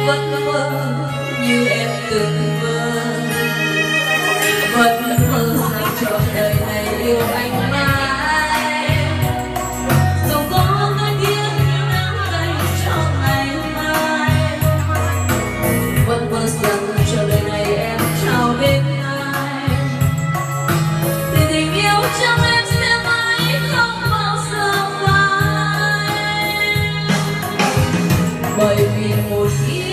vẫn mơ như em từng mơ, vẫn mơ rằng trọn đời này yêu anh mãi. Dù có người kia nắm tay cho ngày mai, vẫn mơ rằng trọn đời này em trao bên ai. Thì tình yêu trong em sẽ mãi không bao giờ phai, bởi vì một khi